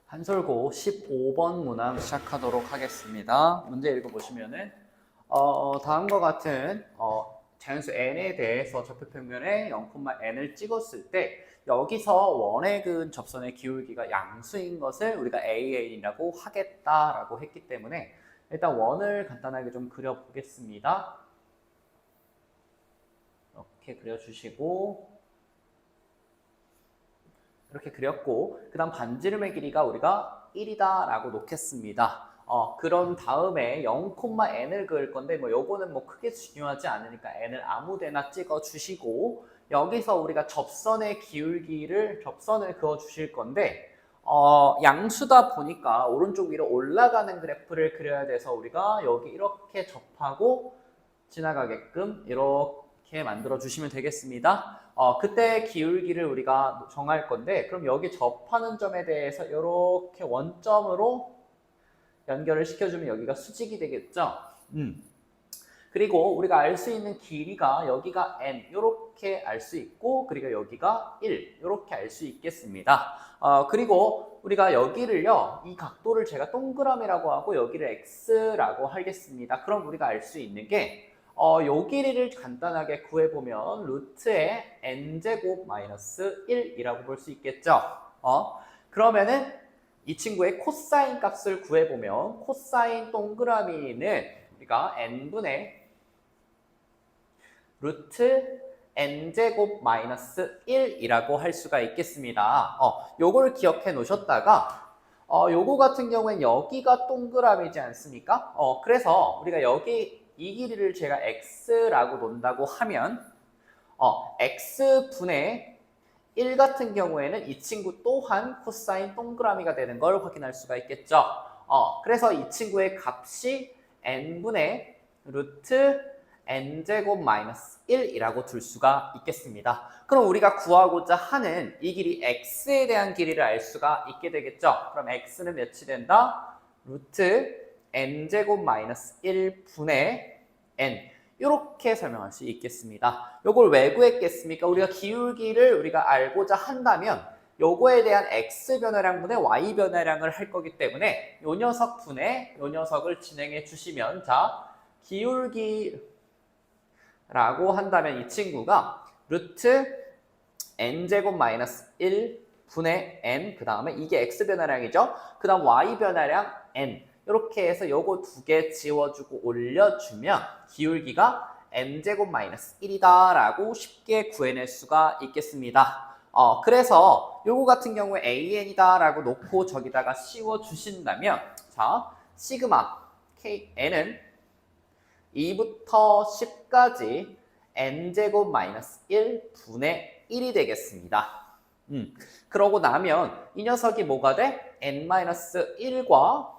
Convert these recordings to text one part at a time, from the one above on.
한솔고 15번 문항 시작하도록 하겠습니다. 문제 읽어보시면은 다음과 같은 자연수 n에 대해서 좌표평면에 0,n을 찍었을 때 여기서 원의 근 접선의 기울기가 양수인 것을 우리가 AN이라고 하겠다라고 했기 때문에 일단 원을 간단하게 좀 그려보겠습니다. 이렇게 그려주시고 이렇게 그렸고 그 다음 반지름의 길이가 우리가 1이다 라고 놓겠습니다. 그런 다음에 0,n을 그을 건데 뭐 요거는 뭐 크게 중요하지 않으니까 n을 아무 데나 찍어 주시고 여기서 우리가 접선의 기울기를 접선을 그어 주실 건데 양수다 보니까 오른쪽 위로 올라가는 그래프를 그려야 돼서 우리가 여기 이렇게 접하고 지나가게끔 이렇게 만들어 주시면 되겠습니다. 그때 기울기를 우리가 정할 건데 그럼 여기 접하는 점에 대해서 이렇게 원점으로 연결을 시켜주면 여기가 수직이 되겠죠. 그리고 우리가 알 수 있는 길이가 여기가 n 이렇게 알 수 있고 그리고 여기가 1 이렇게 알 수 있겠습니다. 그리고 우리가 여기를요 이 각도를 제가 동그라미라고 하고 여기를 x라고 하겠습니다. 그럼 우리가 알 수 있는 게 요 길이를 간단하게 구해보면 루트의 n제곱 마이너스 1이라고 볼 수 있겠죠. 그러면은 이 친구의 코사인 값을 구해보면 코사인 동그라미는 우리가 n분의 루트 n제곱 마이너스 1이라고 할 수가 있겠습니다. 요걸 기억해 놓으셨다가 요거 같은 경우엔 여기가 동그라미지 않습니까? 그래서 우리가 여기 이 길이를 제가 x라고 놓는다고 하면 x분의 1 같은 경우에는 이 친구 또한 코사인 동그라미가 되는 걸 확인할 수가 있겠죠. 그래서 이 친구의 값이 n분의 루트 n제곱 마이너스 1이라고 둘 수가 있겠습니다. 그럼 우리가 구하고자 하는 이 길이 x에 대한 길이를 알 수가 있게 되겠죠. 그럼 x는 몇이 된다? 루트 n제곱 마이너스 1분의 n 이렇게 설명할 수 있겠습니다. 이걸 왜 구했겠습니까? 우리가 기울기를 우리가 알고자 한다면 요거에 대한 x 변화량분의 y 변화량을 할 거기 때문에 요 녀석 분의 요 녀석을 진행해 주시면 자 기울기라고 한다면 이 친구가 루트 n제곱 마이너스 1분의 n 그 다음에 이게 x 변화량이죠. 그 다음 y 변화량 n 이렇게 해서 요거 두 개 지워주고 올려주면 기울기가 n제곱 마이너스 1이다 라고 쉽게 구해낼 수가 있겠습니다. 그래서 요거 같은 경우에 an이다 라고 놓고 저기다가 씌워주신다면 자 시그마 n은 2부터 10까지 n제곱 마이너스 1분의 1이 되겠습니다. 그러고 나면 이 녀석이 뭐가 돼? n-1과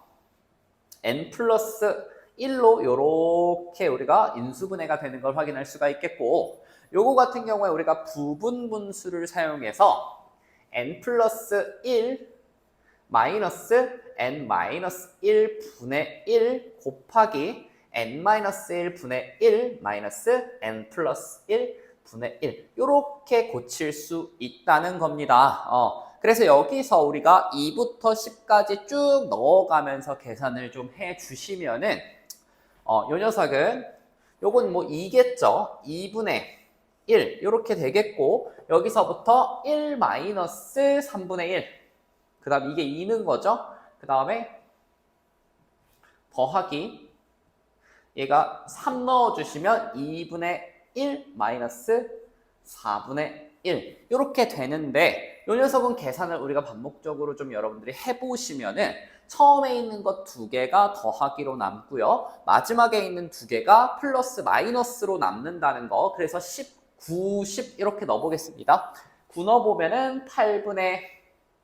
n 플러스 1로 요렇게 우리가 인수분해가 되는 걸 확인할 수가 있겠고 요거 같은 경우에 우리가 부분분수를 사용해서 n 플러스 1 마이너스 n 마이너스 1분의 1 곱하기 n 마이너스 1분의 1 마이너스 n 플러스 1분의 1 요렇게 고칠 수 있다는 겁니다. 그래서 여기서 우리가 2부터 10까지 쭉 넣어가면서 계산을 좀 해주시면은 요 녀석은 요건 뭐 2겠죠. 2분의 1 이렇게 되겠고 여기서부터 1 마이너스 3분의 1 그 다음 이게 2는 거죠. 그 다음에 더하기 얘가 3 넣어주시면 2분의 1 마이너스 4분의 1 이렇게 되는데 이 녀석은 계산을 우리가 반복적으로 좀 여러분들이 해보시면은 처음에 있는 것 두 개가 더하기로 남고요. 마지막에 있는 두 개가 플러스 마이너스로 남는다는 거. 그래서 19, 10 이렇게 넣어보겠습니다. 9 넣어보면은 8분의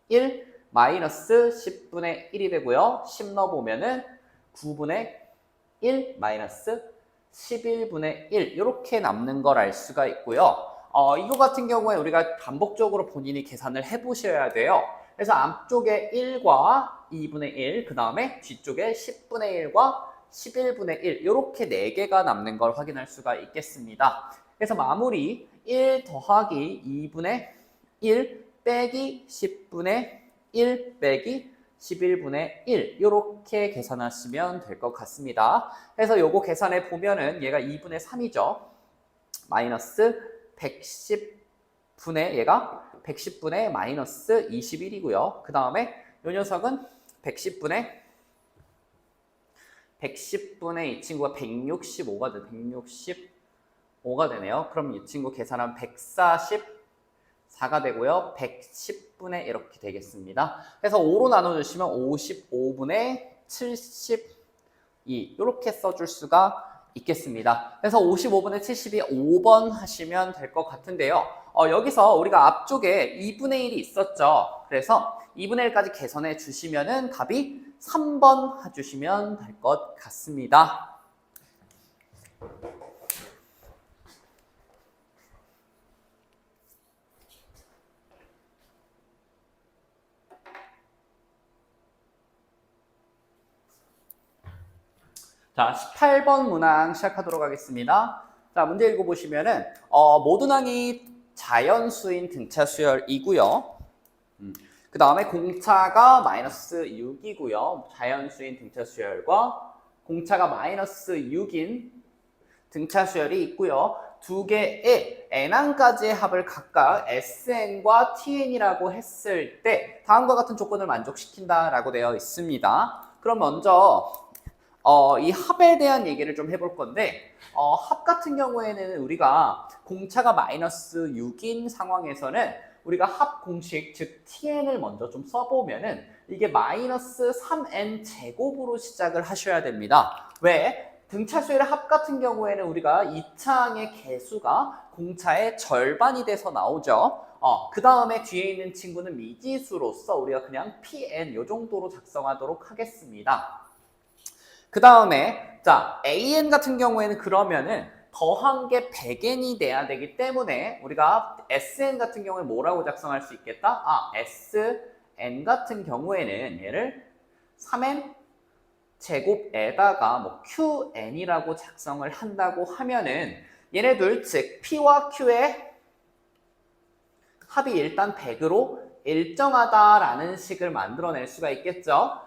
1 마이너스 10분의 1이 되고요. 10 넣어보면은 9분의 1 마이너스 11분의 1 이렇게 남는 걸 알 수가 있고요. 이거 같은 경우에 우리가 반복적으로 본인이 계산을 해보셔야 돼요. 그래서 앞쪽에 1과 2분의 1, 그 다음에 뒤쪽에 10분의 1과 11분의 1 이렇게 4개가 남는 걸 확인할 수가 있겠습니다. 그래서 마무리 1 더하기 2분의 1 빼기 10분의 1 빼기 11분의 1 이렇게 계산하시면 될 것 같습니다. 그래서 요거 계산해 보면은 얘가 2분의 3이죠. 마이너스 110분의 얘가 110분의 마이너스 21이고요. 그 다음에 요 녀석은 110분의 이 친구가 165가 돼. 165가 되네요. 그럼 이 친구 계산하면 144가 되고요. 110분의 이렇게 되겠습니다. 그래서 5로 나눠주시면 55분의 72 이렇게 써줄 수가 있겠습니다. 그래서 55분의 72 5번 하시면 될 것 같은데요. 여기서 우리가 앞쪽에 2분의 1이 있었죠. 그래서 2분의 1까지 계산해 주시면은 답이 3번 해주시면 될 것 같습니다. 자, 18번 문항 시작하도록 하겠습니다. 자, 문제 읽어보시면은, 모든항이 자연수인 등차 수열이고요. 그 다음에 공차가 마이너스 6이고요. 자연수인 등차 수열과 공차가 마이너스 6인 등차 수열이 있고요. 두 개의 n항까지의 합을 각각 sn과 tn이라고 했을 때 다음과 같은 조건을 만족시킨다라고 되어 있습니다. 그럼 먼저 이 합에 대한 얘기를 좀 해볼 건데 합 같은 경우에는 우리가 공차가 마이너스 6인 상황에서는 우리가 합 공식, 즉 tn을 먼저 좀 써보면은 이게 마이너스 3n 제곱으로 시작을 하셔야 됩니다. 왜? 등차 수열의 합 같은 경우에는 우리가 2차항의 개수가 공차의 절반이 돼서 나오죠. 그 다음에 뒤에 있는 친구는 미지수로서 우리가 그냥 pn 요 정도로 작성하도록 하겠습니다. 그 다음에 자 an 같은 경우에는 그러면은 더한 게 100n이 돼야 되기 때문에 우리가 sn 같은 경우에 뭐라고 작성할 수 있겠다? sn 같은 경우에는 얘를 3n 제곱에다가 뭐 qn이라고 작성을 한다고 하면은 얘네들 즉 p와 q의 합이 일단 100으로 일정하다라는 식을 만들어낼 수가 있겠죠.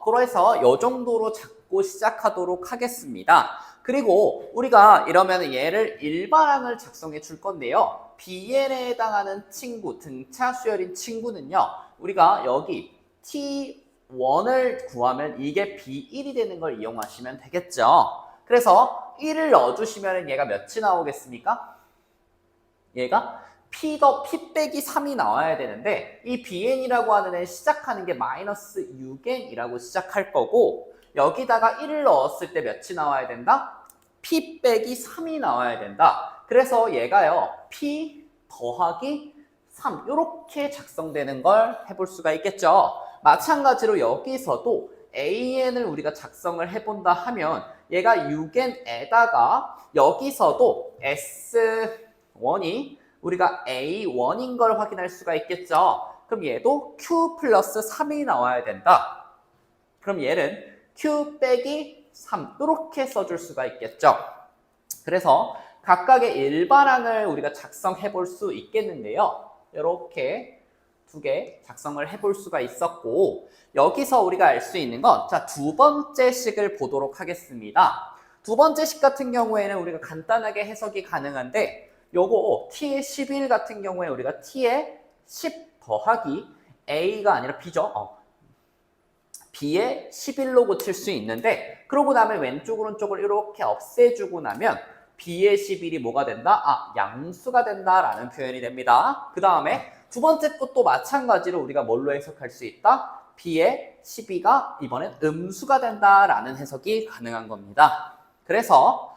그래서 이 정도로 잡고 시작하도록 하겠습니다. 그리고 우리가 이러면 얘를 일반항을 작성해 줄 건데요. bn에 해당하는 친구, 등차 수열인 친구는요. 우리가 여기 t1을 구하면 이게 b1이 되는 걸 이용하시면 되겠죠. 그래서 1을 넣어주시면 얘가 몇이 나오겠습니까? 얘가 p 빼기 3이 나와야 되는데 이 bn이라고 하는 애 시작하는 게 마이너스 6n이라고 시작할 거고 여기다가 1을 넣었을 때 몇이 나와야 된다? p 빼기 3이 나와야 된다. 그래서 얘가요. p 더하기 3 이렇게 작성되는 걸 해볼 수가 있겠죠. 마찬가지로 여기서도 an을 우리가 작성을 해본다 하면 얘가 6n에다가 여기서도 s1이 우리가 A1인 걸 확인할 수가 있겠죠. 그럼 얘도 Q 플러스 3이 나와야 된다. 그럼 얘는 Q 빼기 3 이렇게 써줄 수가 있겠죠. 그래서 각각의 일반항을 우리가 작성해 볼 수 있겠는데요. 이렇게 두 개 작성을 해볼 수가 있었고 여기서 우리가 알 수 있는 건 자, 두 번째 식을 보도록 하겠습니다. 두 번째 식 같은 경우에는 우리가 간단하게 해석이 가능한데 요거 t의 11 같은 경우에 우리가 t의 10 더하기 a가 아니라 b죠. b의 11로 고칠 수 있는데 그러고 나면 왼쪽 오른쪽을 이렇게 없애주고 나면 b의 11이 뭐가 된다? 양수가 된다라는 표현이 됩니다. 그 다음에 두 번째 것도 마찬가지로 우리가 뭘로 해석할 수 있다? b의 12가 이번엔 음수가 된다라는 해석이 가능한 겁니다. 그래서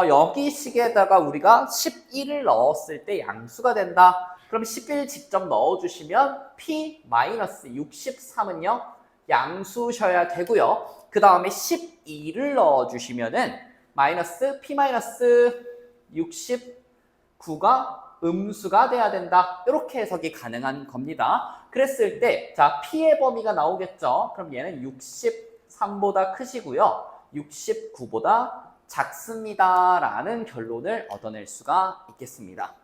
여기 식에다가 우리가 11을 넣었을 때 양수가 된다. 그럼 11 직접 넣어주시면 p-63은요. 양수셔야 되고요. 그 다음에 12를 넣어주시면은 마이너스 p-69가 음수가 돼야 된다. 이렇게 해석이 가능한 겁니다. 그랬을 때 자 p의 범위가 나오겠죠. 그럼 얘는 63보다 크시고요. 69보다 작습니다라는 결론을 얻어낼 수가 있겠습니다.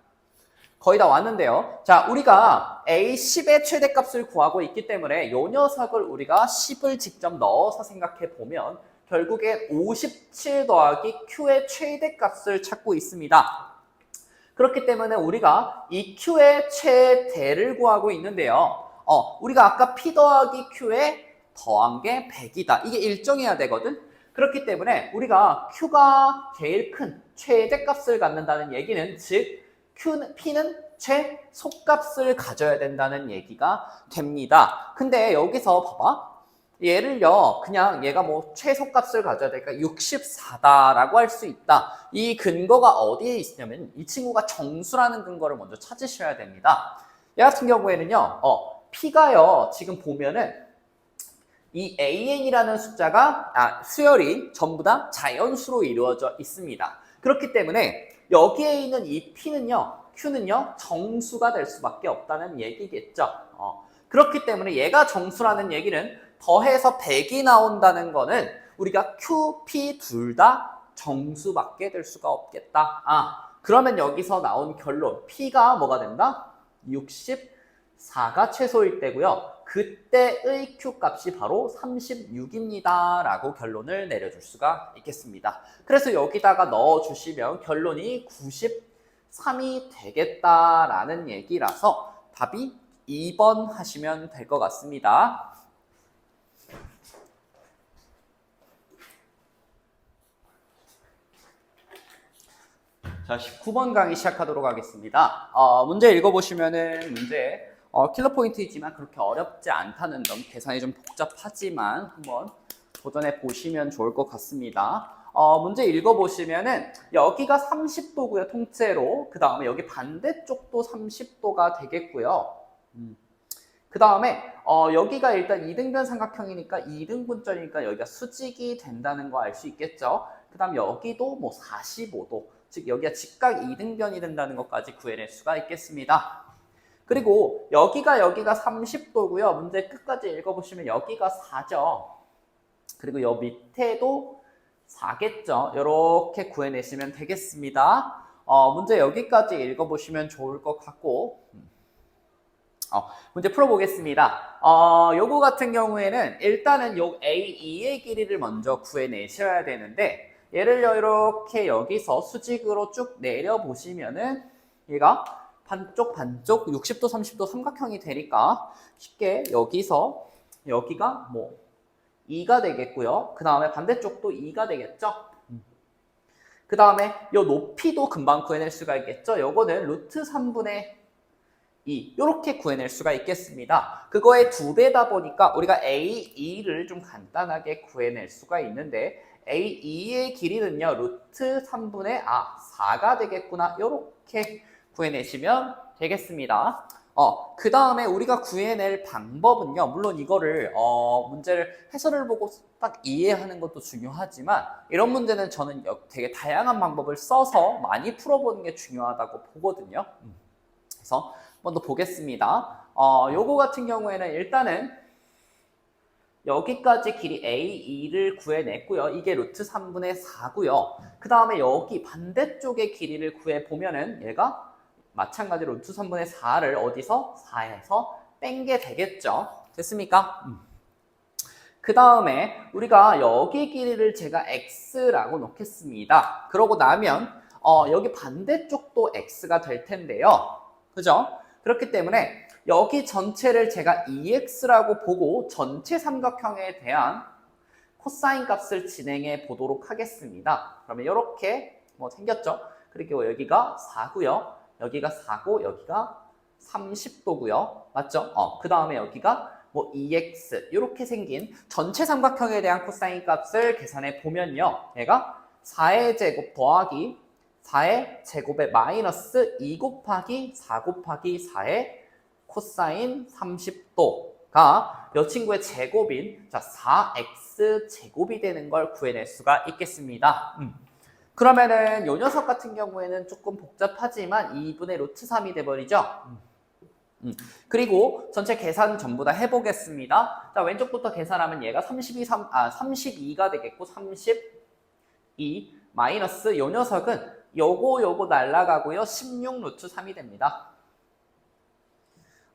거의 다 왔는데요. 자, 우리가 A10의 최대값을 구하고 있기 때문에 이 녀석을 우리가 10을 직접 넣어서 생각해 보면 결국에 57 더하기 Q의 최대값을 찾고 있습니다. 그렇기 때문에 우리가 이 Q의 최대를 구하고 있는데요. 우리가 아까 P 더하기 Q에 더한 게 100이다. 이게 일정해야 되거든. 그렇기 때문에 우리가 Q가 제일 큰 최대값을 갖는다는 얘기는 즉 P는 최소값을 가져야 된다는 얘기가 됩니다. 근데 여기서 봐봐. 얘를요, 그냥 얘가 뭐 최소값을 가져야 되니까 64다라고 할 수 있다. 이 근거가 어디에 있냐면 이 친구가 정수라는 근거를 먼저 찾으셔야 됩니다. 얘 같은 경우에는요, P가요, 지금 보면은 이 AN이라는 숫자가, 수열이 전부 다 자연수로 이루어져 있습니다. 그렇기 때문에 여기에 있는 이 P는요, Q는요, 정수가 될 수밖에 없다는 얘기겠죠. 그렇기 때문에 얘가 정수라는 얘기는 더해서 100이 나온다는 거는 우리가 Q, P 둘 다 정수밖에 될 수가 없겠다. 그러면 여기서 나온 결론 P가 뭐가 된다? 64가 최소일 때고요. 그때의 Q 값이 바로 36입니다. 라고 결론을 내려줄 수가 있겠습니다. 그래서 여기다가 넣어주시면 결론이 93이 되겠다라는 얘기라서 답이 2번 하시면 될 것 같습니다. 자, 19번 강의 시작하도록 하겠습니다. 문제 읽어보시면은 문제 킬러 포인트이지만 그렇게 어렵지 않다는 점, 계산이 좀 복잡하지만 한번 도전해 보시면 좋을 것 같습니다. 문제 읽어보시면은 여기가 30도고요, 통째로. 그 다음에 여기 반대쪽도 30도가 되겠고요. 그 다음에 여기가 일단 2등변 삼각형이니까 2등분절이니까 여기가 수직이 된다는 거 알 수 있겠죠. 그 다음 여기도 뭐 45도, 즉 여기가 직각 2등변이 된다는 것까지 구해낼 수가 있겠습니다. 그리고 여기가 30도고요. 문제 끝까지 읽어보시면 여기가 4죠. 그리고 여 밑에도 4겠죠. 이렇게 구해내시면 되겠습니다. 문제 여기까지 읽어보시면 좋을 것 같고 문제 풀어보겠습니다. 요거 같은 경우에는 일단은 요 A2의 길이를 먼저 구해내셔야 되는데 얘를요 이렇게 여기서 수직으로 쭉 내려보시면은 얘가 반쪽 60도 30도 삼각형이 되니까 쉽게 여기서 여기가 뭐 2가 되겠고요. 그 다음에 반대쪽도 2가 되겠죠. 그 다음에 요 높이도 금방 구해낼 수가 있겠죠. 요거는 루트 3분의 2 이렇게 구해낼 수가 있겠습니다. 그거의 2배다 보니까 우리가 A2를 좀 간단하게 구해낼 수가 있는데 A2의 길이는요 루트 3분의 4가 되겠구나 이렇게 구해내시면 되겠습니다. 그 다음에 우리가 구해낼 방법은요, 물론 이거를 문제를 해설을 보고 딱 이해하는 것도 중요하지만 이런 문제는 저는 되게 다양한 방법을 써서 많이 풀어보는 게 중요하다고 보거든요. 그래서 한번 더 보겠습니다. 요거 같은 경우에는 일단은 여기까지 길이 A2를 구해냈고요. 이게 루트 3분의 4고요. 그 다음에 여기 반대쪽의 길이를 구해보면은 얘가 마찬가지로 루트 3분의 4를 어디서? 4에서 뺀 게 되겠죠. 됐습니까? 그 다음에 우리가 여기 길이를 제가 X라고 놓겠습니다. 그러고 나면 여기 반대쪽도 X가 될 텐데요. 그죠? 그렇기 때문에 여기 전체를 제가 EX라고 보고 전체 삼각형에 대한 코사인 값을 진행해 보도록 하겠습니다. 그러면 이렇게 뭐 생겼죠? 그리고 여기가 4고요. 여기가 4고 여기가 30도고요. 맞죠? 그 다음에 여기가 뭐 EX 이렇게 생긴 전체 삼각형에 대한 코사인 값을 계산해 보면요. 얘가 4의 제곱 더하기 4의 제곱에 마이너스 2 곱하기 4 곱하기 4의 코사인 30도가 이 친구의 제곱인 4x 제곱이 되는 걸 구해낼 수가 있겠습니다. 그러면은 이 녀석 같은 경우에는 조금 복잡하지만 2분의 루트 3이 돼버리죠. 그리고 전체 계산 전부 다 해보겠습니다. 자, 왼쪽부터 계산하면 얘가 32가 되겠고 32 마이너스 이 녀석은 요거 날라가고요. 16 루트 3이 됩니다.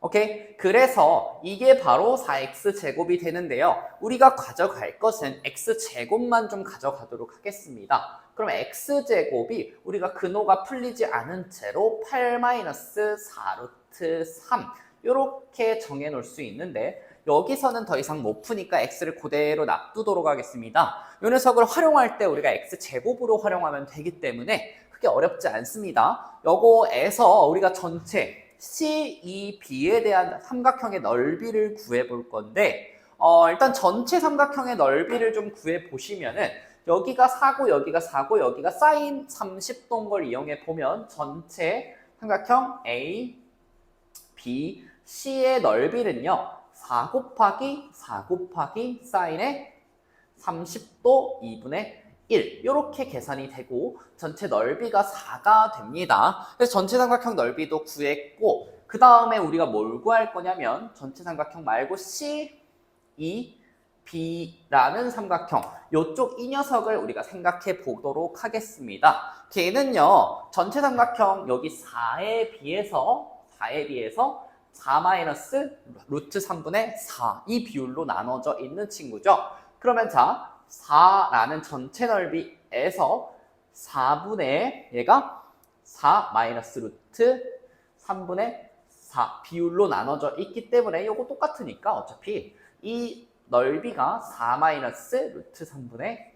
오케이? 그래서 이게 바로 4x제곱이 되는데요. 우리가 가져갈 것은 x제곱만 좀 가져가도록 하겠습니다. 그럼 x제곱이 우리가 근호가 풀리지 않은 채로 8-4루트 3 이렇게 정해놓을 수 있는데 여기서는 더 이상 못 푸니까 x를 그대로 놔두도록 하겠습니다. 이 녀석을 활용할 때 우리가 x제곱으로 활용하면 되기 때문에 크게 어렵지 않습니다. 요거에서 우리가 전체 CEB에 대한 삼각형의 넓이를 구해볼 건데 일단 전체 삼각형의 넓이를 좀 구해보시면은 여기가 4고 여기가 4고 여기가 사인 30도인 걸 이용해 보면 전체 삼각형 A, B, C의 넓이는요 4 곱하기 4 곱하기 사인의 30도 2분의 1 이렇게 계산이 되고 전체 넓이가 4가 됩니다. 그래서 전체 삼각형 넓이도 구했고 그 다음에 우리가 뭘 구할 거냐면 전체 삼각형 말고 CEB라는 삼각형 이쪽 이 녀석을 우리가 생각해 보도록 하겠습니다. 걔는요 전체 삼각형 여기 4에 비해서 4 마이너스 루트 3분의 4 이 비율로 나눠져 있는 친구죠. 그러면 자 4라는 전체 넓이에서 4분의 얘가 4 마이너스 루트 3분의 4 비율로 나눠져 있기 때문에 이거 똑같으니까 어차피 이 넓이가 4 마이너스 루트 3분의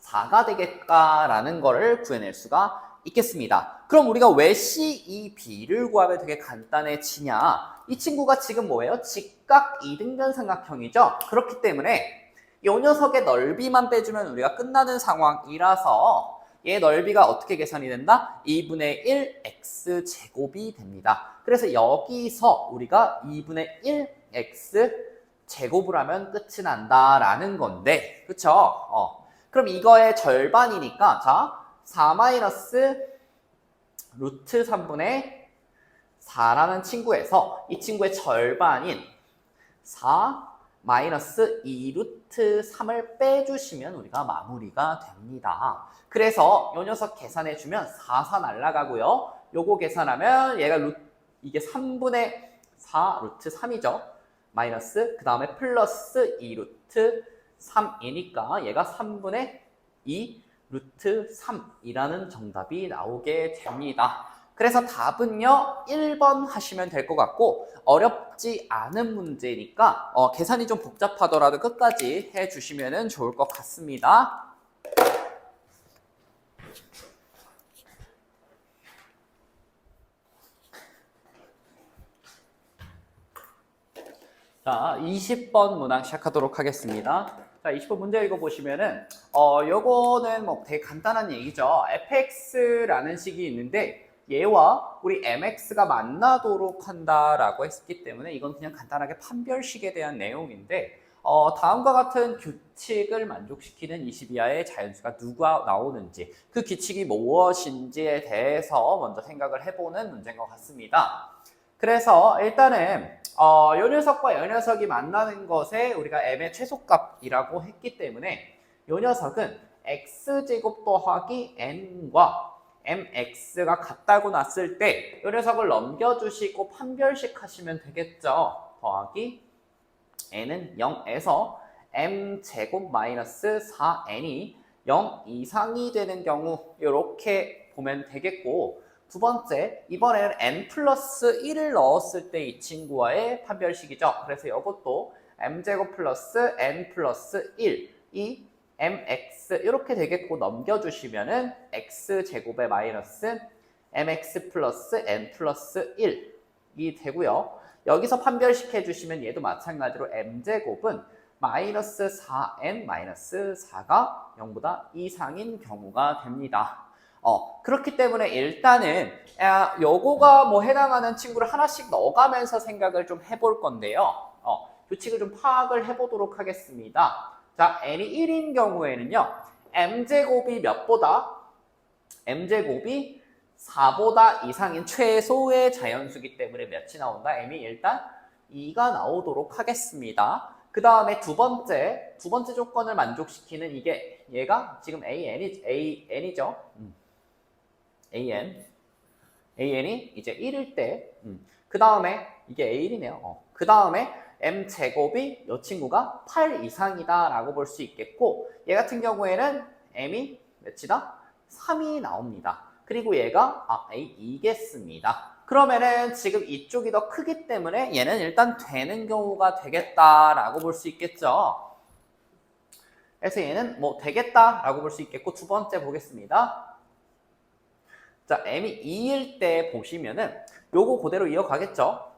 4가 되겠다라는 거를 구해낼 수가 있겠습니다. 그럼 우리가 왜 CEB를 구하면 되게 간단해지냐? 이 친구가 지금 뭐예요? 직각 이등변 삼각형이죠? 그렇기 때문에 이 녀석의 넓이만 빼주면 우리가 끝나는 상황이라서 얘 넓이가 어떻게 계산이 된다? 2분의 1 x제곱이 됩니다. 그래서 여기서 우리가 2분의 1 x제곱을 하면 끝이 난다라는 건데 그쵸? 그럼 이거의 절반이니까 자 4 마이너스 루트 3분의 4라는 친구에서 이 친구의 절반인 4 마이너스 2 루트 3을 빼주시면 우리가 마무리가 됩니다. 그래서 이 녀석 계산해주면 4 날라가고요. 요거 계산하면 얘가 이게 3분의 4 루트 3이죠. 마이너스 그 다음에 플러스 2 루트 3이니까 얘가 3분의 2 루트 3이라는 정답이 나오게 됩니다. 그래서 답은요 1번 하시면 될 것 같고 어렵지 않은 문제니까 계산이 좀 복잡하더라도 끝까지 해주시면 좋을 것 같습니다. 자 20번 문항 시작하도록 하겠습니다. 자 20번 문제 읽어보시면은 요거는 뭐 되게 간단한 얘기죠. fx라는 식이 있는데 얘와 우리 mx가 만나도록 한다라고 했기 때문에 이건 그냥 간단하게 판별식에 대한 내용인데 다음과 같은 규칙을 만족시키는 22하의 자연수가 누가 나오는지 그 규칙이 무엇인지에 대해서 먼저 생각을 해보는 문제인 것 같습니다. 그래서 일단은 요 녀석과 요 녀석이 만나는 것에 우리가 m의 최소값이라고 했기 때문에 요 녀석은 x제곱 더하기 n과 mx가 같다고 놨을 때 이 녀석을 넘겨주시고 판별식 하시면 되겠죠. 더하기 n은 0에서 m제곱 마이너스 4n이 0 이상이 되는 경우 이렇게 보면 되겠고 두 번째, 이번에는 n 플러스 1을 넣었을 때 이 친구와의 판별식이죠. 그래서 이것도 m제곱 플러스 n 플러스 1 이 mx 이렇게 되겠고 넘겨주시면은 x제곱의 마이너스 mx 플러스 n 플러스 1이 되고요. 여기서 판별식 해주시면 얘도 마찬가지로 m제곱은 마이너스 4n 마이너스 4가 0보다 이상인 경우가 됩니다. 그렇기 때문에 일단은 요거가 뭐 해당하는 친구를 하나씩 넣어가면서 생각을 좀 해볼 건데요. 규칙을 좀 파악을 해보도록 하겠습니다. 자, n이 1인 경우에는요. m제곱이 몇보다? m제곱이 4보다 이상인 최소의 자연수기 때문에 몇이 나온다? m이 일단 2가 나오도록 하겠습니다. 그 다음에 두 번째 조건을 만족시키는 얘가 지금 an이죠. an이 이제 1일 때 그 다음에 이게 A1이네요. 그 다음에 m제곱이 이 친구가 8 이상이다 라고 볼 수 있겠고, 얘 같은 경우에는 m이 몇이다? 3이 나옵니다. 그리고 얘가 A2겠습니다. 그러면은 지금 이쪽이 더 크기 때문에 얘는 일단 되는 경우가 되겠다라고 볼 수 있겠죠. 그래서 얘는 뭐 되겠다라고 볼 수 있겠고, 두 번째 보겠습니다. 자, m이 2일 때 보시면은 요거 그대로 이어가겠죠.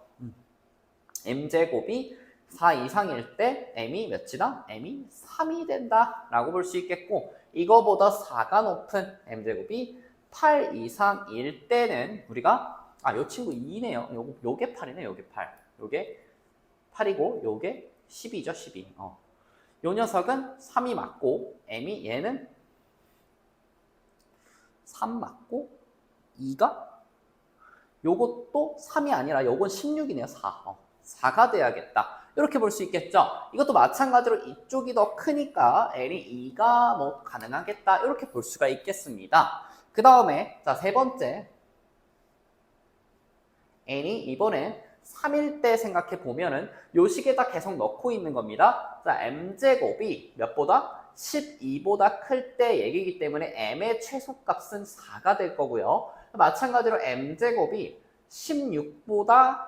m제곱이 4 이상일 때 m이 몇이다? m이 3이 된다라고 볼 수 있겠고, 이거보다 4가 높은 m제곱이 8 이상일 때는 우리가 요 친구 2네요. 요게 8이네. 요게 8. 요게 8이고 요게 12죠. 12. 요 녀석은 3이 맞고 얘는 3 맞고 2가 요것도 3이 아니라 요건 16이네요. 4. 4가 돼야겠다. 이렇게 볼 수 있겠죠. 이것도 마찬가지로 이쪽이 더 크니까 L이 2가 뭐 가능하겠다. 이렇게 볼 수가 있겠습니다. 그 다음에 자, 세 번째 n이 이번엔 3일 때 생각해 보면은 요 식에다 계속 넣고 있는 겁니다. 자, m제곱이 몇보다? 12보다 클 때 얘기이기 때문에 m의 최소값은 4가 될 거고요. 마찬가지로 m제곱이 16보다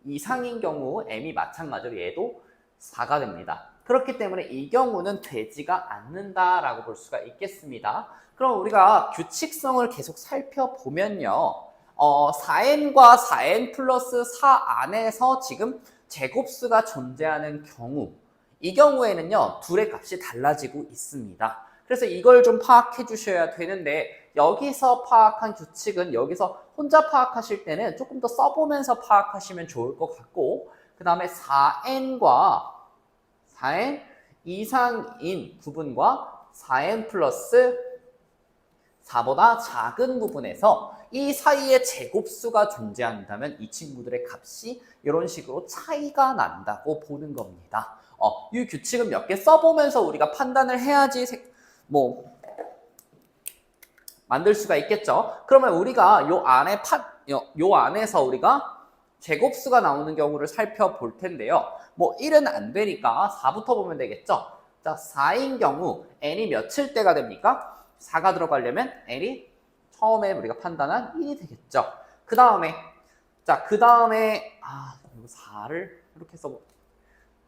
이상인 경우 m이 마찬가지로 얘도 4가 됩니다. 그렇기 때문에 이 경우는 되지가 않는다라고 볼 수가 있겠습니다. 그럼 우리가 규칙성을 계속 살펴보면요. 4n과 4n 플러스 4 안에서 지금 제곱수가 존재하는 경우, 이 경우에는요, 둘의 값이 달라지고 있습니다. 그래서 이걸 좀 파악해 주셔야 되는데, 여기서 파악한 규칙은 여기서 혼자 파악하실 때는 조금 더 써보면서 파악하시면 좋을 것 같고, 그 다음에 4n과 4n 이상인 부분과 4n 플러스 4보다 작은 부분에서 이 사이에 제곱수가 존재한다면 이 친구들의 값이 이런 식으로 차이가 난다고 보는 겁니다. 이 규칙은 몇 개 써보면서 우리가 판단을 해야지 만들 수가 있겠죠. 그러면 우리가 요 안에서 우리가 제곱수가 나오는 경우를 살펴볼 텐데요. 1은 안 되니까 4부터 보면 되겠죠. 자, 4인 경우 n이 몇일 때가 됩니까? 4가 들어가려면 n이 처음에 우리가 판단한 1이 되겠죠. 그 다음에 이거 4를 이렇게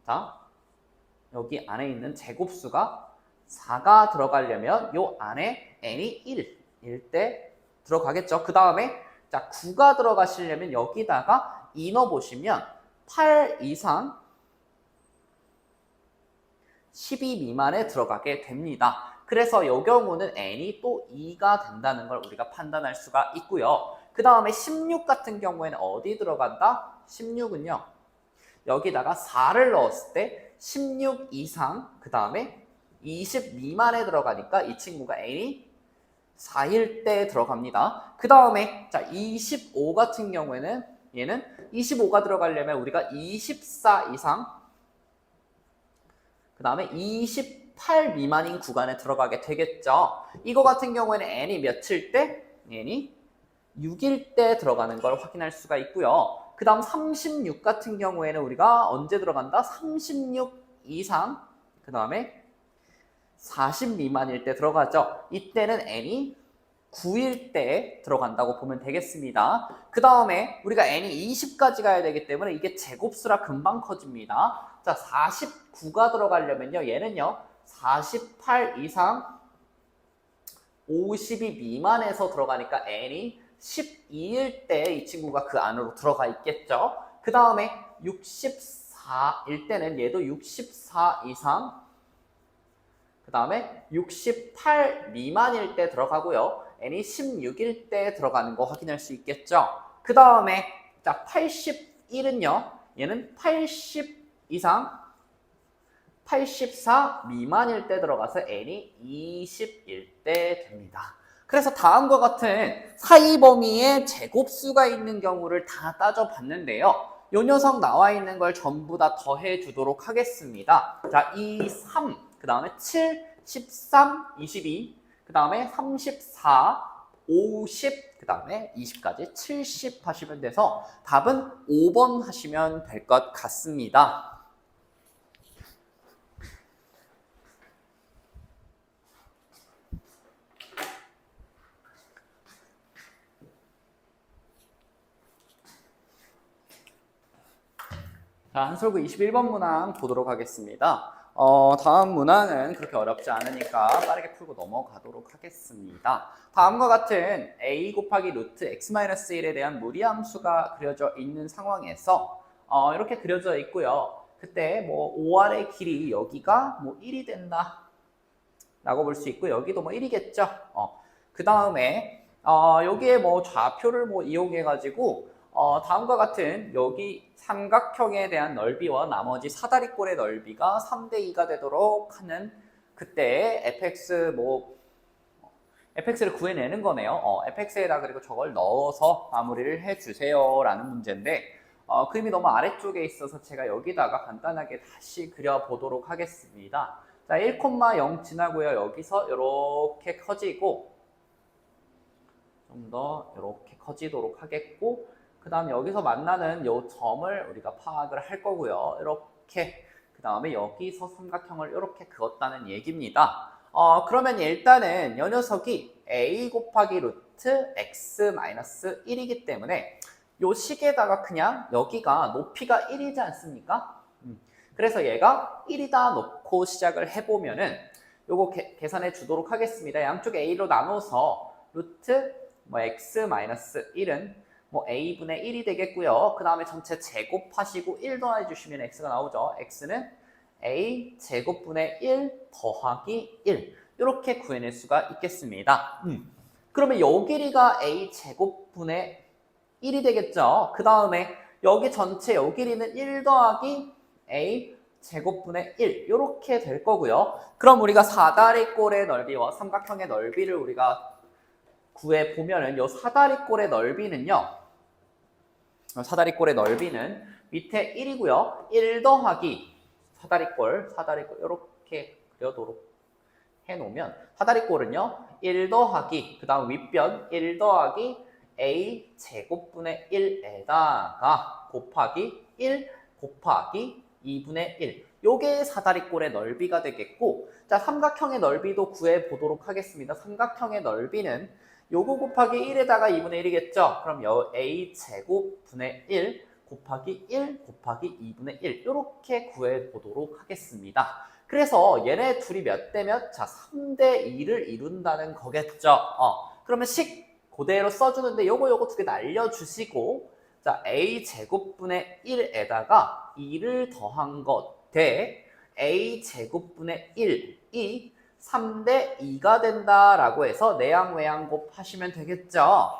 자, 여기 안에 있는 제곱수가 4가 들어가려면 요 안에 n이 1일 때 들어가겠죠. 그 다음에 자, 9가 들어가시려면 여기다가 2 넣어보시면 8 이상 12 미만에 들어가게 됩니다. 그래서 이 경우는 n이 또 2가 된다는 걸 우리가 판단할 수가 있고요. 그 다음에 16 같은 경우에는 어디 들어간다? 16은요. 여기다가 4를 넣었을 때 16 이상, 그 다음에 20 미만에 들어가니까 이 친구가 n이 4일 때 들어갑니다. 그 다음에 자, 25 같은 경우에는 얘는 25가 들어가려면 우리가 24 이상, 그 다음에 28 미만인 구간에 들어가게 되겠죠. 이거 같은 경우에는 n이 몇일 때? n이 6일 때 들어가는 걸 확인할 수가 있고요. 그 다음 36 같은 경우에는 우리가 언제 들어간다? 36 이상, 그 다음에 40 미만일 때 들어가죠. 이때는 n이 9일 때 들어간다고 보면 되겠습니다. 그 다음에 우리가 n이 20까지 가야 되기 때문에 이게 제곱수라 금방 커집니다. 자, 49가 들어가려면요. 얘는요. 48 이상 52 미만에서 들어가니까 n이 12일 때 이 친구가 그 안으로 들어가 있겠죠. 그 다음에 64일 때는 얘도 64 이상, 그 다음에 68 미만일 때 들어가고요. n이 16일 때 들어가는 거 확인할 수 있겠죠. 그 다음에 자, 81은요. 얘는 80 이상 84 미만일 때 들어가서 n이 20일 때 됩니다. 그래서 다음과 같은 사이 범위에 제곱수가 있는 경우를 다 따져봤는데요. 요 녀석 나와 있는 걸 전부 다 더해 주도록 하겠습니다. 자, 2, 3, 그 다음에 7, 13, 22, 그 다음에 34, 50, 그 다음에 20까지 70 하시면 돼서 답은 5번 하시면 될 것 같습니다. 자, 한솔구 21번 문항 보도록 하겠습니다. 다음 문항은 그렇게 어렵지 않으니까 빠르게 풀고 넘어가도록 하겠습니다. 다음과 같은 a 곱하기 루트 x-1에 대한 무리함수가 그려져 있는 상황에서 이렇게 그려져 있고요. 그때 뭐 5r의 길이 여기가 뭐 1이 된다 라고 볼 수 있고 여기도 뭐 1이겠죠. 그 다음에 여기에 뭐 좌표를 뭐 이용해 가지고 다음과 같은 여기 삼각형에 대한 넓이와 나머지 사다리꼴의 넓이가 3대2가 되도록 하는 그때 fx를 구해내는 거네요. fx에다 그리고 저걸 넣어서 마무리를 해주세요 라는 문제인데 그림이 너무 아래쪽에 있어서 제가 여기다가 간단하게 다시 그려보도록 하겠습니다. 자, 1,0 지나고요. 여기서 이렇게 커지고 좀 더 이렇게 커지도록 하겠고 그 다음 여기서 만나는 요 점을 우리가 파악을 할 거고요. 이렇게 그 다음에 여기서 삼각형을 이렇게 그었다는 얘기입니다. 그러면 일단은 이 녀석이 a 곱하기 루트 x-1이기 때문에 요 식에다가 그냥 여기가 높이가 1이지 않습니까? 그래서 얘가 1이다 놓고 시작을 해보면은 요거 계산해 주도록 하겠습니다. 양쪽 a로 나눠서 루트 뭐 x-1은 뭐 a분의 1이 되겠고요. 그 다음에 전체 제곱하시고 1 더해 주시면 x가 나오죠. x는 a 제곱분의 1 더하기 1 이렇게 구해낼 수가 있겠습니다. 그러면 요 길이가 a 제곱분의 1이 되겠죠. 그 다음에 여기 전체 요 길이는 1 더하기 a 제곱분의 1 이렇게 될 거고요. 그럼 우리가 사다리꼴의 넓이와 삼각형의 넓이를 우리가 구해 보면은 요 사다리꼴의 넓이는요. 사다리꼴의 넓이는 밑에 1이고요. 1 더하기 사다리꼴 이렇게 그려도록 해놓으면 사다리꼴은요. 1 더하기 그 다음 윗변 1 더하기 a 제곱분의 1에다가 곱하기 1 곱하기 2분의 1 요게 사다리꼴의 넓이가 되겠고 자 삼각형의 넓이도 구해 보도록 하겠습니다. 삼각형의 넓이는 요거 곱하기 1에다가 2분의 1이겠죠? 그럼 a 제곱분의 1 곱하기 1 곱하기 2분의 1 이렇게 구해 보도록 하겠습니다. 그래서 얘네 둘이 몇 대 몇? 자, 3대 2를 이룬다는 거겠죠? 그러면 식 그대로 써주는데 요거 두 개 날려주시고 자, a 제곱분의 1에다가 2를 더한 것 대 a 제곱분의 1이 3대 2가 된다라고 해서 내양 외양 곱하시면 되겠죠.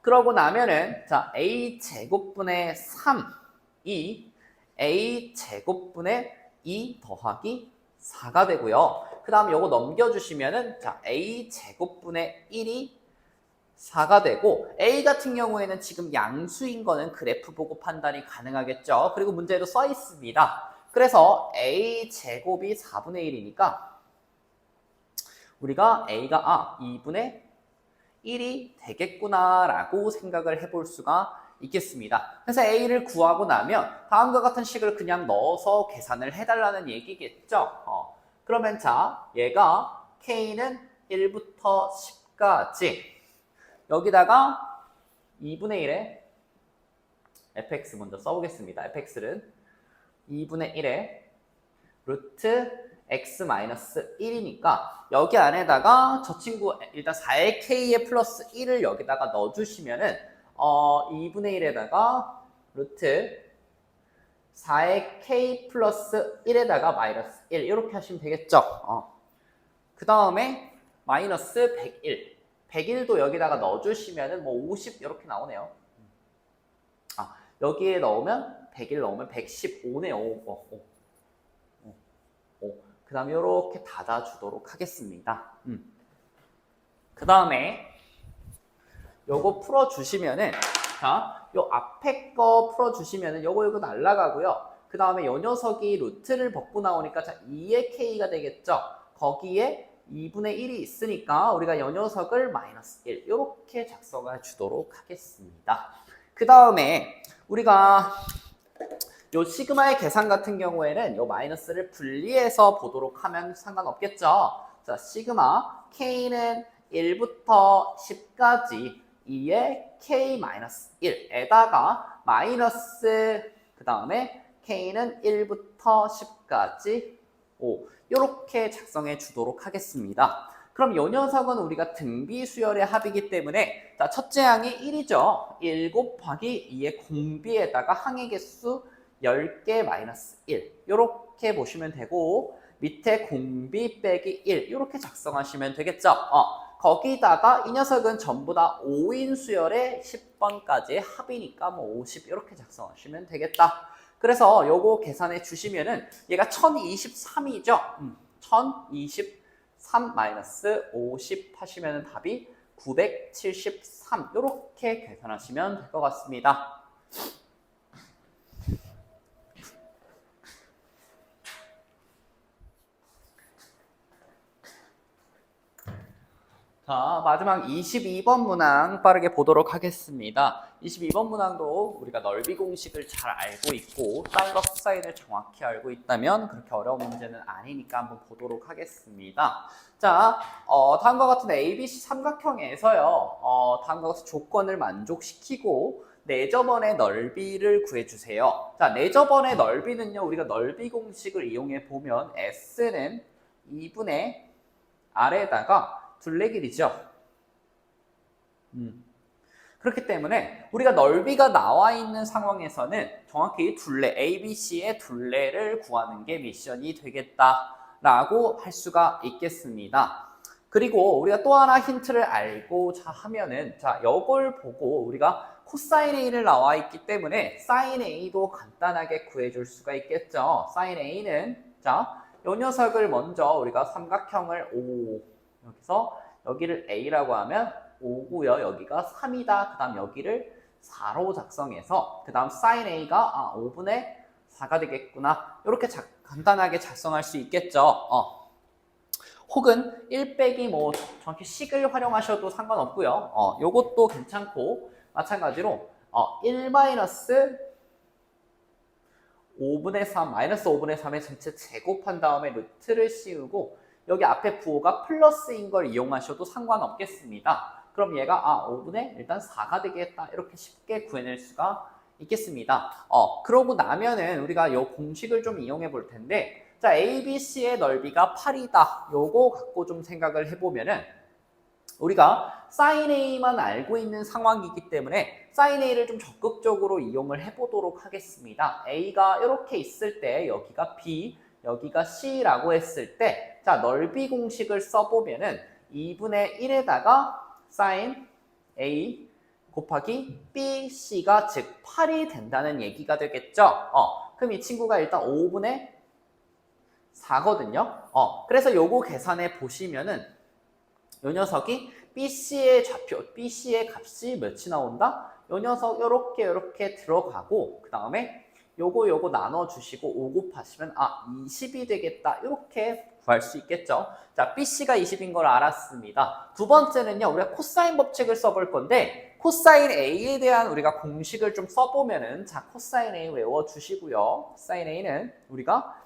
그러고 나면은 자 a 제곱분의 3이 a 제곱분의 2 더하기 4가 되고요. 그 다음 요거 넘겨주시면은 자 a 제곱분의 1이 4가 되고 a 같은 경우에는 지금 양수인 거는 그래프 보고 판단이 가능하겠죠. 그리고 문제에도 써 있습니다. 그래서 a 제곱이 4분의 1이니까 우리가 a가 2분의 1이 되겠구나 라고 생각을 해볼 수가 있겠습니다. 그래서 a를 구하고 나면 다음과 같은 식을 그냥 넣어서 계산을 해달라는 얘기겠죠. 그러면 자 얘가 k는 1부터 10까지 여기다가 2분의 1에 fx 먼저 써보겠습니다. fx는 2분의 1에 루트 x-1이니까 여기 안에다가 저 친구 일단 4의 k에 플러스 1을 여기다가 넣어주시면은 2분의 1에다가 루트 4의 k 플러스 1에다가 마이너스 1 이렇게 하시면 되겠죠. 그 다음에 마이너스 101 101도 여기다가 넣어주시면은 뭐 50 이렇게 나오네요. 여기에 넣으면 101 넣으면 115네요. 그 다음에 이렇게 닫아주도록 하겠습니다. 그 다음에 요거 풀어주시면은 자, 요 앞에 거 풀어주시면은 요거 날라가고요. 그 다음에 요 녀석이 루트를 벗고 나오니까 자 2의 k가 되겠죠. 거기에 2분의 1이 있으니까 우리가 이 녀석을 마이너스 1 이렇게 작성해 주도록 하겠습니다. 그 다음에 우리가 요 시그마의 계산 같은 경우에는 요 마이너스를 분리해서 보도록 하면 상관없겠죠. 자, 시그마 K는 1부터 10까지 2의 K-1에다가 마이너스 그 다음에 K는 1부터 10까지 5 이렇게 작성해 주도록 하겠습니다. 그럼 이 녀석은 우리가 등비 수열의 합이기 때문에 자, 첫째 항이 1이죠. 1 곱하기 2의 공비에다가 항의 개수 10개 마이너스 1 이렇게 보시면 되고 밑에 공비 빼기 1 이렇게 작성하시면 되겠죠. 거기다가 이 녀석은 전부 다 5인 수열의 10번까지의 합이니까 뭐 50 이렇게 작성하시면 되겠다. 그래서 요거 계산해 주시면은 얘가 1023이죠. 1023 마이너스 50 하시면 답이 973 이렇게 계산하시면 될 것 같습니다. 자, 마지막 22번 문항 빠르게 보도록 하겠습니다. 22번 문항도 우리가 넓이 공식을 잘 알고 있고 사인과 코사인을 정확히 알고 있다면 그렇게 어려운 문제는 아니니까 한번 보도록 하겠습니다. 자, 다음과 같은 ABC 삼각형에서요. 다음과 같은 조건을 만족시키고 내저번의 넓이를 구해주세요. 자, 내저번의 넓이는요. 우리가 넓이 공식을 이용해 보면 S는 2분의 R에다가 둘레 길이죠. 그렇기 때문에 우리가 넓이가 나와 있는 상황에서는 정확히 둘레, ABC의 둘레를 구하는 게 미션이 되겠다라고 할 수가 있겠습니다. 그리고 우리가 또 하나 힌트를 알고자 하면은 자, 이걸 보고 우리가 코사인 A를 나와 있기 때문에 사인 A도 간단하게 구해줄 수가 있겠죠. 사인 A는 자, 이 녀석을 먼저 우리가 삼각형을 5 여기서 여기를 A라고 하면 5고요. 여기가 3이다. 그 다음 여기를 4로 작성해서 그 다음 sin A가 5분의 4가 되겠구나. 이렇게 간단하게 작성할 수 있겠죠. 혹은 1 빼기 뭐 정확히 식을 활용하셔도 상관없고요. 요것도 괜찮고 마찬가지로 1 마이너스 5분의 3 마이너스 5분의 3의 전체 제곱한 다음에 루트를 씌우고 여기 앞에 부호가 플러스인 걸 이용하셔도 상관없겠습니다. 그럼 얘가 5분의 일단 4가 되겠다. 이렇게 쉽게 구해낼 수가 있겠습니다. 그러고 나면은 우리가 이 공식을 좀 이용해 볼 텐데 자, ABC의 넓이가 8이다. 요거 갖고 좀 생각을 해보면은 우리가 sin A만 알고 있는 상황이기 때문에 sin A를 좀 적극적으로 이용을 해보도록 하겠습니다. A가 이렇게 있을 때 여기가 B, 여기가 C라고 했을 때 자, 넓이 공식을 써보면은 2분의 1에다가 sin A 곱하기 BC가 즉 8이 된다는 얘기가 되겠죠. 그럼 이 친구가 일단 5분의 4거든요. 그래서 요거 계산해 보시면은 요 녀석이 BC의 좌표, BC의 값이 몇이 나온다? 요 녀석 요렇게 들어가고 그 다음에 요거 나눠주시고 5 곱하시면 20이 되겠다. 이렇게 구할 수 있겠죠. 자, BC가 20인 걸 알았습니다. 두 번째는요. 우리가 코사인 법칙을 써볼 건데 코사인 A에 대한 우리가 공식을 좀 써보면은 자, 코사인 A 외워주시고요. 코사인 A는 우리가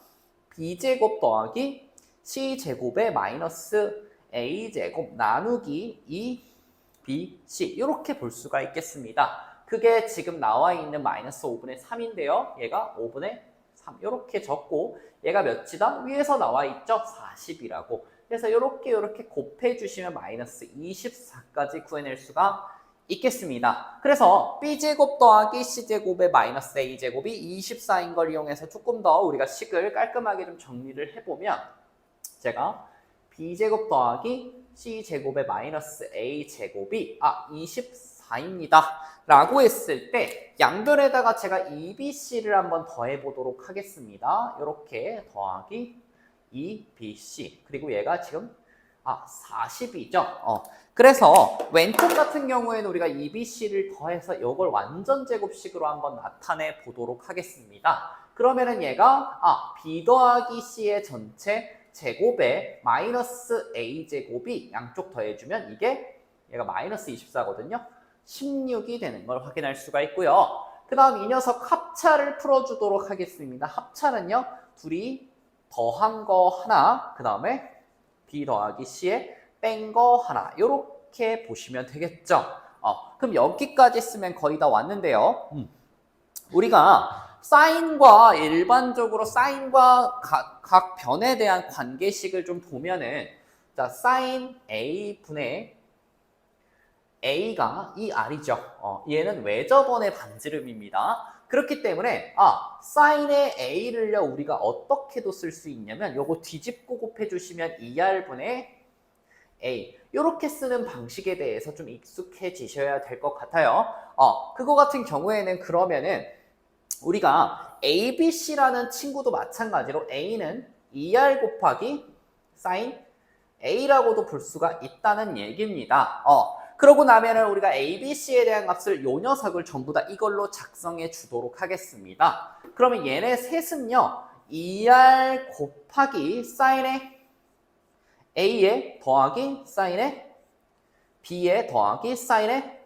B제곱 더하기 C제곱의 마이너스 A제곱 나누기 2BC 이렇게 볼 수가 있겠습니다. 그게 지금 나와 있는 마이너스 5분의 3인데요. 얘가 5분의 3 이렇게 적고 얘가 몇이다? 위에서 나와 있죠? 40이라고. 그래서 이렇게 곱해주시면 마이너스 24까지 구해낼 수가 있겠습니다. 그래서 B제곱 더하기 C제곱의 마이너스 A제곱이 24인 걸 이용해서 조금 더 우리가 식을 깔끔하게 좀 정리를 해보면 제가 B제곱 더하기 C제곱의 마이너스 A제곱이 24입니다. 라고 했을 때 양변에다가 제가 EBC를 한번 더해보도록 하겠습니다. 이렇게 더하기 EBC 그리고 얘가 지금 40이죠. 그래서 왼쪽 같은 경우에는 우리가 EBC를 더해서 이걸 완전 제곱식으로 한번 나타내 보도록 하겠습니다. 그러면은 얘가 B 더하기 C의 전체 제곱에 마이너스 a제곱이 양쪽 더해주면 이게 얘가 마이너스 24거든요. 16이 되는 걸 확인할 수가 있고요. 그 다음 이 녀석 합차를 풀어주도록 하겠습니다. 합차는요, 둘이 더한 거 하나, 그 다음에 b 더하기 c에 뺀 거 하나, 이렇게 보시면 되겠죠. 그럼 여기까지 쓰면 거의 다 왔는데요. 우리가 사인과 일반적으로 사인과 각 변에 대한 관계식을 좀 보면은, 자, 사인 a 분의 a가 이 r이죠. 얘는 외접원의 반지름입니다. 그렇기 때문에 사인의 a를요 우리가 어떻게도 쓸 수 있냐면 요거 뒤집고 곱해 주시면 2r분의 a 이렇게 쓰는 방식에 대해서 좀 익숙해지셔야 될 것 같아요. 그거 같은 경우에는 그러면은 우리가 ABC라는 친구도 마찬가지로 A는 2R 곱하기 사인 A라고도 볼 수가 있다는 얘기입니다. 그러고 나면은 우리가 ABC에 대한 값을 요 녀석을 전부 다 이걸로 작성해 주도록 하겠습니다. 그러면 얘네 셋은요 2R 곱하기 사인의 A에 더하기 사인의 B에 더하기 사인의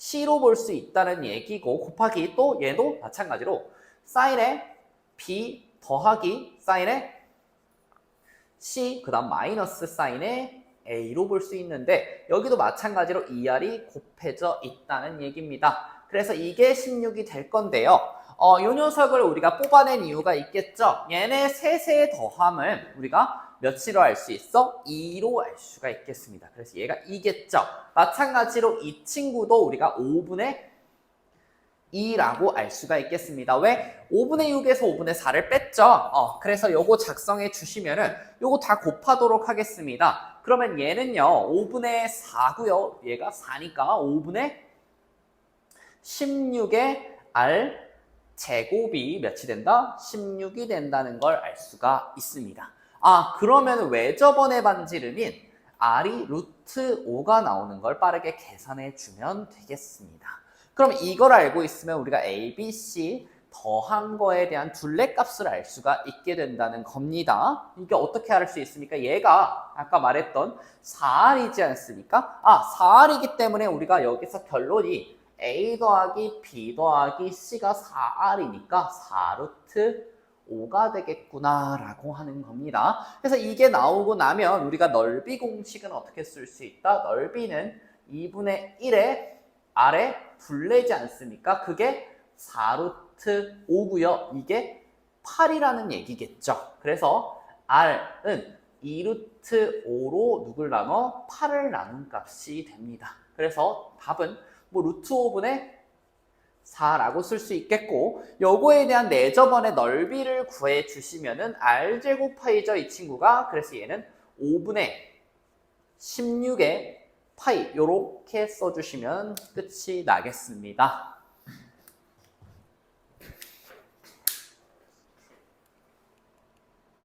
C로 볼 수 있다는 얘기고, 곱하기 또 얘도 마찬가지로 사인의 B 더하기 사인의 C 그 다음 마이너스 사인의 A로 볼 수 있는데, 여기도 마찬가지로 2R이 곱해져 있다는 얘기입니다. 그래서 이게 16이 될 건데요. 요 녀석을 우리가 뽑아낸 이유가 있겠죠. 얘네 셋의 더함을 우리가 몇으로 알 수 있어? 2로 알 수가 있겠습니다. 그래서 얘가 2겠죠. 마찬가지로 이 친구도 우리가 5분의 2라고 알 수가 있겠습니다. 왜? 5분의 6에서 5분의 4를 뺐죠. 그래서 요거 작성해 주시면은 요거 다 곱하도록 하겠습니다. 그러면 얘는요 5분의 4고요. 얘가 4니까 5분의 16의 r 제곱이 몇이 된다? 16이 된다는 걸 알 수가 있습니다. 그러면 외접원의 반지름인 r이 루트 5가 나오는 걸 빠르게 계산해 주면 되겠습니다. 그럼 이걸 알고 있으면 우리가 a, b, c 더한 거에 대한 둘레값을 알 수가 있게 된다는 겁니다. 이게 어떻게 알 수 있습니까? 얘가 아까 말했던 4r이지 않습니까? 4r이기 때문에 우리가 여기서 결론이 a 더하기 b 더하기 c가 4r이니까 4루트 5가 되겠구나 라고 하는 겁니다. 그래서 이게 나오고 나면 우리가 넓이 공식은 어떻게 쓸 수 있다? 넓이는 2분의 1에 r에 둘레지 않습니까? 그게 4루트 5고요. 이게 8이라는 얘기겠죠. 그래서 r은 2루트 5로 누굴 나눠? 8을 나눈 값이 됩니다. 그래서 답은 뭐 루트 5분의 4라고 쓸 수 있겠고, 요거에 대한 내접원의 넓이를 구해 주시면은 r제곱 파이죠, 이 친구가. 그래서 얘는 5분의 16의 파이 요렇게 써주시면 끝이 나겠습니다.